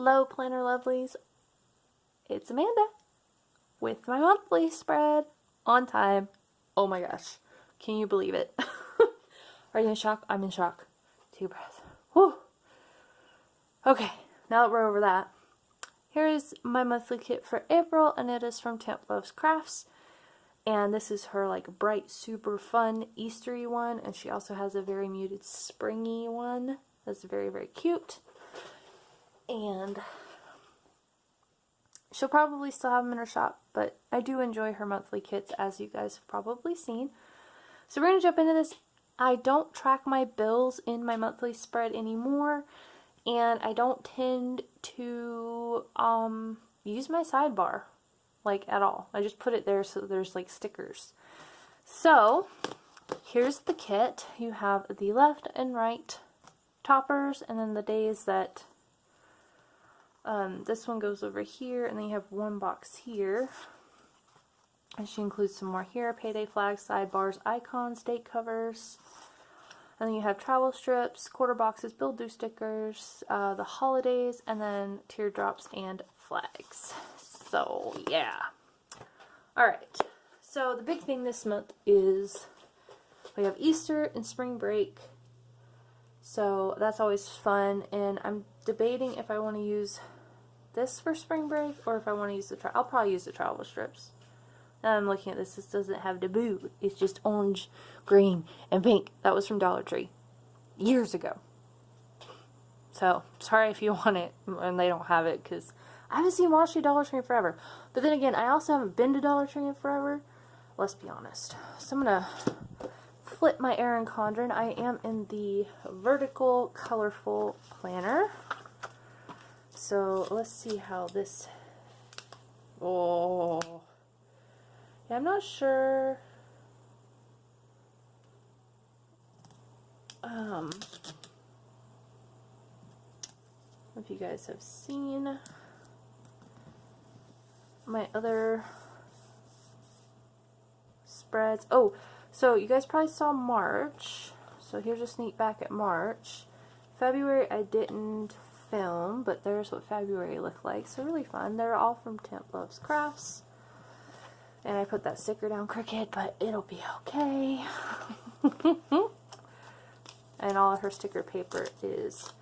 Hello Planner Lovelies, it's Amanda with my monthly spread on time. Oh my gosh, can you believe it? Are you in shock? I'm in shock. Deep breath. Whew. Okay, now that we're over that, here's my monthly kit for April, and it is from TempLovesCrafts. And this is her like bright, super fun Eastery one, and she also has a very muted springy one that's very, very cute. And she'll probably still have them in her shop, but I do enjoy her monthly kits, as you guys have probably seen. So we're going to jump into this. I don't track my bills in my monthly spread anymore, and I don't tend to use my sidebar like at all. I just put it there so there's like stickers. So here's the kit. You have the left and right toppers, and then the days that this one goes over here, and then you have one box here, and she includes some more here: payday flags, sidebars, icons, date covers, and then you have travel strips, quarter boxes, build do stickers, the holidays, and then teardrops and flags. So yeah. Alright, so the big thing this month is we have Easter and spring break, so that's always fun, and I'm debating if I want to use this for spring break or if I want to use I'll probably use the travel strips. Now I'm looking at this, this doesn't have the boo, it's just orange, green, and pink. That was from Dollar Tree years ago. So, sorry if you want it and they don't have it, because I haven't seen Washi Dollar Tree in forever. But then again, I also haven't been to Dollar Tree in forever. Let's be honest. So I'm going to flip my Erin Condren. I am in the vertical colorful planner. So let's see how this... Oh... Yeah, I'm not sure... if you guys have seen my other spreads. Oh, so you guys probably saw March. So here's a sneak back at March. February I didn't film, but there's what February looked like. So really fun. They're all from TempLovesCrafts. And I put that sticker down crooked, but it'll be okay. And all of her sticker paper is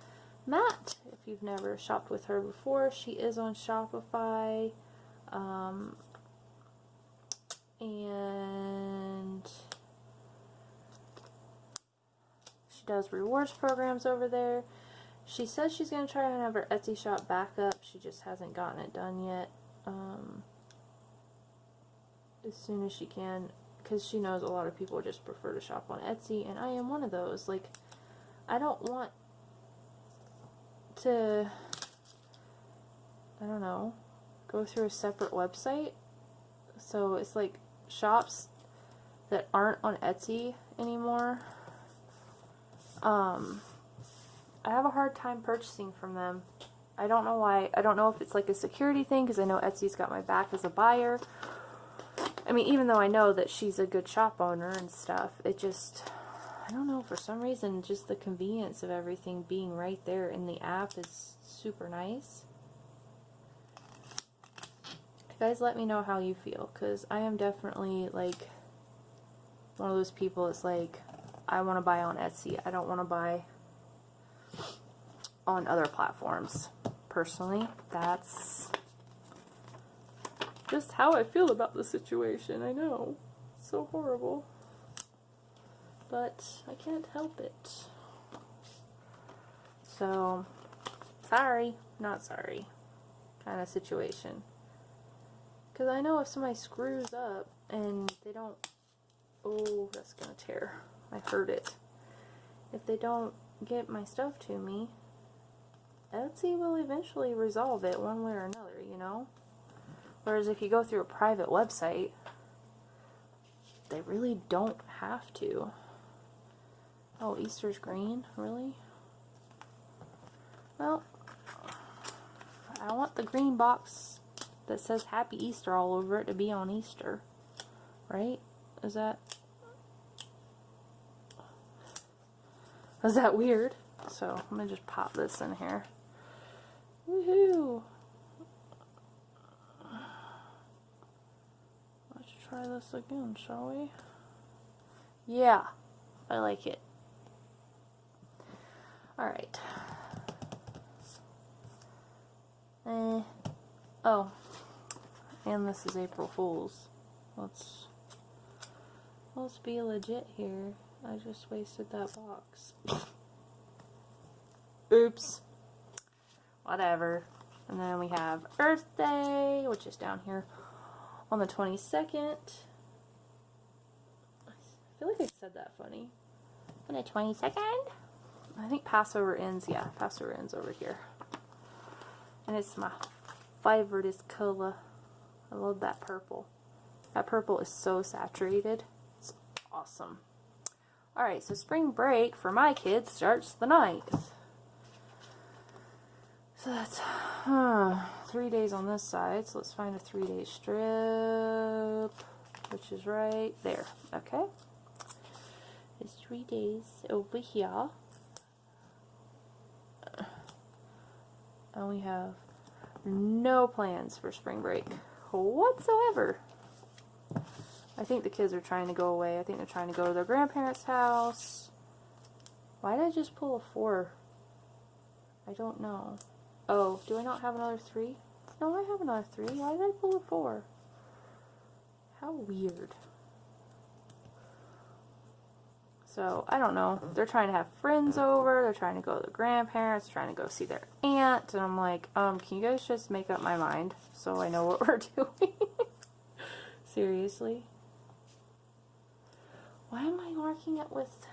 matte. If you've never shopped with her before, she is on Shopify. And she does rewards programs over there. She says she's going to try and have her Etsy shop back up. She just hasn't gotten it done yet. As soon as she can, because she knows a lot of people just prefer to shop on Etsy, and I am one of those. Like, I don't want to, I don't know, go through a separate website. So it's like shops that aren't on Etsy anymore. I have a hard time purchasing from them. I don't know why. I don't know if it's like a security thing, because I know Etsy's got my back as a buyer. I mean, even though I know that she's a good shop owner and stuff, it just, I don't know, for some reason, just the convenience of everything being right there in the app is super nice. You guys let me know how you feel, because I am definitely like one of those people that's like, I want to buy on Etsy. I don't want to buy on other platforms. Personally, that's just how I feel about the situation. I know, it's so horrible, but I can't help it. So, sorry, not sorry kind of situation. Because I know if somebody screws up and they don't, oh, that's gonna tear. I heard it. If they don't get my stuff to me, Etsy will eventually resolve it one way or another, you know? Whereas if you go through a private website, they really don't have to. Oh, Easter's green? Really? Well, I want the green box that says Happy Easter all over it to be on Easter. Right? Is that weird? So, I'm going to just pop this in here. Woohoo! Let's try this again, shall we? Yeah, I like it. Alright. Oh. And this is April Fool's. Let's be legit here. I just wasted that box. Oops. Whatever. And then we have Earth Day, which is down here on the 22nd. I feel like I said that funny. On the 22nd? I think Passover ends, yeah, Passover ends over here. And it's my favorite color. I love that purple. That purple is so saturated. It's awesome. Alright, so spring break for my kids starts the 9th. So that's 3 days on this side. So let's find a 3-day strip, which is right there. Okay. It's 3 days over here. And we have no plans for spring break whatsoever. I think the kids are trying to go away. I think they're trying to go to their grandparents' house. Why did I just pull a 4? I don't know. Oh, do I not have another 3? No, I have another 3. Why did I pull a 4? How weird. So, I don't know. They're trying to have friends over. They're trying to go to their grandparents. Trying to go see their aunt. And I'm like, can you guys just make up my mind so I know what we're doing? Seriously? Why am I marking it with...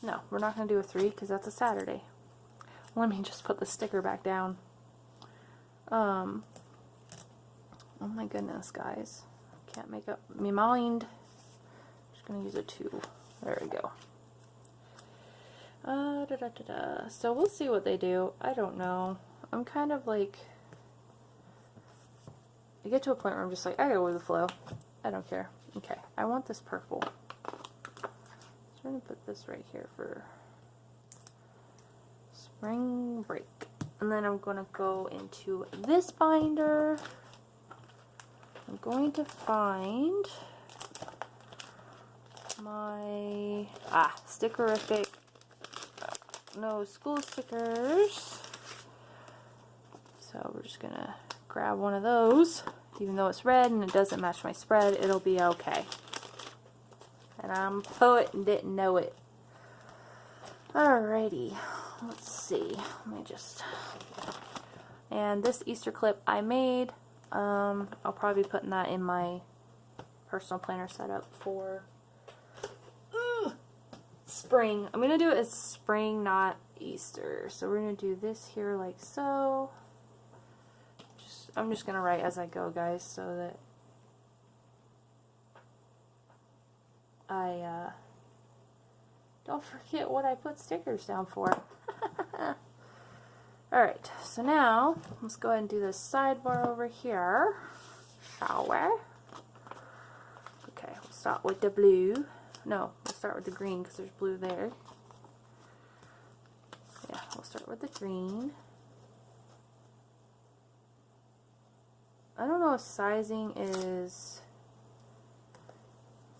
No, we're not going to do a 3 because that's a Saturday. Let me just put the sticker back down. Oh my goodness, guys. Can't make up my mind. Just gonna use a 2. There we go. So we'll see what they do. I don't know. I'm kind of like... I get to a point where I'm just like, I go with the flow. I don't care. Okay, I want this purple. So we're gonna put this right here for spring break. And then I'm going to go into this binder. I'm going to find my stickerific no school stickers. So we're just going to grab one of those. Even though it's red and it doesn't match my spread, it'll be okay. And I'm a poet and didn't know it. Alrighty, let's see. Let me just... And this Easter clip I made, I'll probably be putting that in my personal planner setup for spring. I'm going to do it as spring, not Easter. So we're going to do this here like so. I'm just going to write as I go, guys, so that I don't forget what I put stickers down for. Alright, so now let's go ahead and do this sidebar over here, shall we? Okay, we'll start with the blue. No, we'll start with the green because there's blue there. Yeah, we'll start with the green. I don't know if sizing is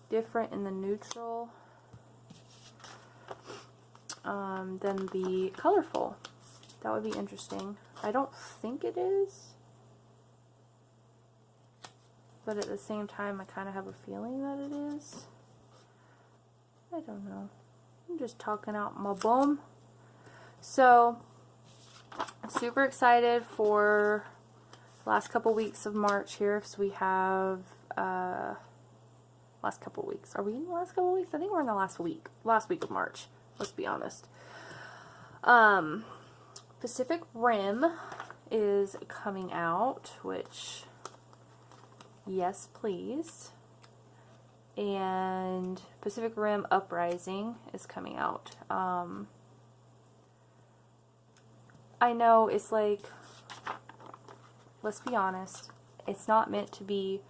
different in the neutral than the colorful. That would be interesting. I don't think it is, but at the same time I kind of have a feeling that it is. I don't know. I'm just talking out my bum. So, I'm super excited for the last couple weeks of March here, because we have last couple weeks. Are we in the last couple weeks? I think we're in the last week of March. Let's be honest. Pacific Rim is coming out, which, yes please. And Pacific Rim Uprising is coming out. I know it's like, let's be honest, it's not meant to be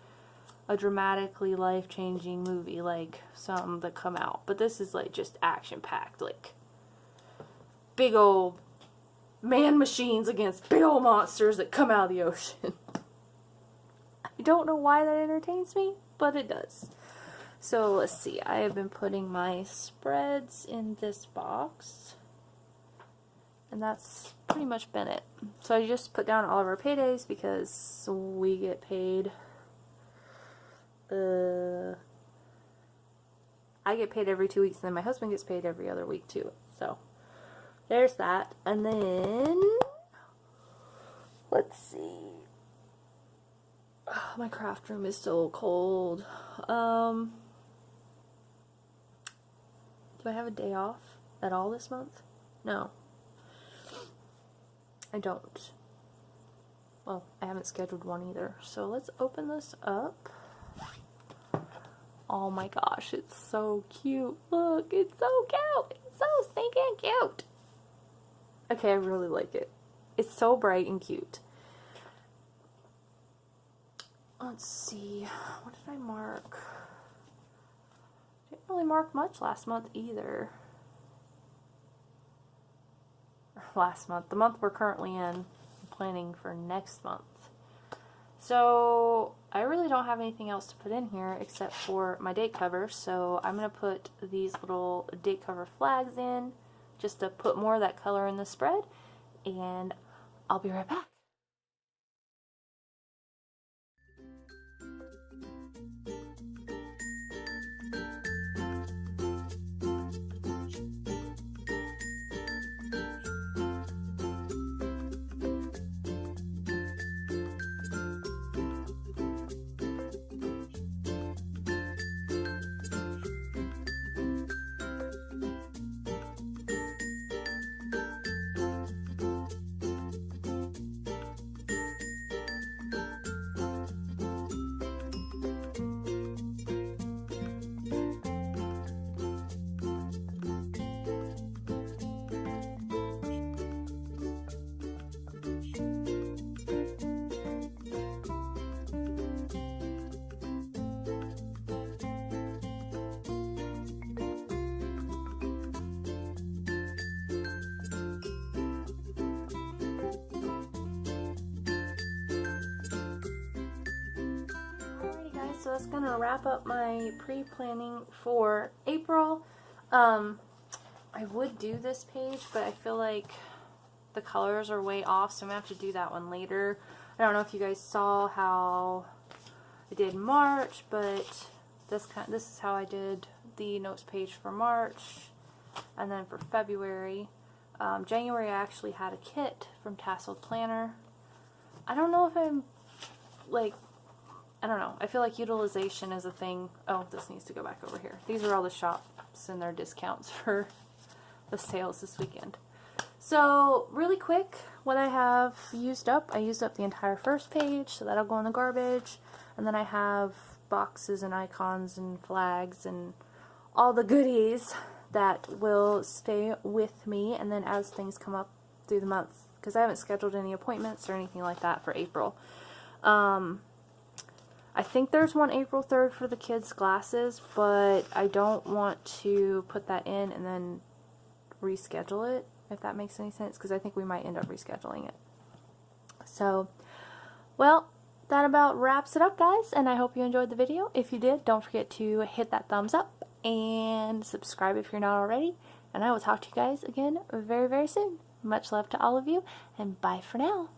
a dramatically life-changing movie like some that come out, but this is like just action-packed, like big old man machines against big old monsters that come out of the ocean. I don't know why that entertains me, but it does. So let's see, I have been putting my spreads in this box, and that's pretty much been it. So I just put down all of our paydays because we get paid, I get paid every 2 weeks, and then my husband gets paid every other week too. So there's that. And then let's see. Oh, my craft room is so cold. Do I have a day off at all this month? No. I don't. Well, I haven't scheduled one either. So let's open this up. Oh my gosh, it's so cute. Look, it's so cute. It's so stinking cute. Okay, I really like it. It's so bright and cute. Let's see. What did I mark? Didn't really mark much last month either. Last month. The month we're currently in. I'm planning for next month. So I really don't have anything else to put in here except for my date cover. So I'm going to put these little date cover flags in just to put more of that color in the spread. And I'll be right back. So that's gonna wrap up my pre-planning for April. I would do this page, but I feel like the colors are way off, so I'm gonna have to do that one later. I don't know if you guys saw how I did March, but this is how I did the notes page for March, and then for February. January I actually had a kit from Tasseled Planner. I don't know if I'm like, I don't know. I feel like utilization is a thing. Oh, this needs to go back over here. These are all the shops and their discounts for the sales this weekend. So, really quick, what I have used up, I used up the entire first page, so that'll go in the garbage. And then I have boxes and icons and flags and all the goodies that will stay with me. And then as things come up through the month, because I haven't scheduled any appointments or anything like that for April. I think there's one April 3rd for the kids' glasses, but I don't want to put that in and then reschedule it, if that makes any sense, because I think we might end up rescheduling it. So, well, that about wraps it up, guys, and I hope you enjoyed the video. If you did, don't forget to hit that thumbs up and subscribe if you're not already, and I will talk to you guys again very, very soon. Much love to all of you, and bye for now.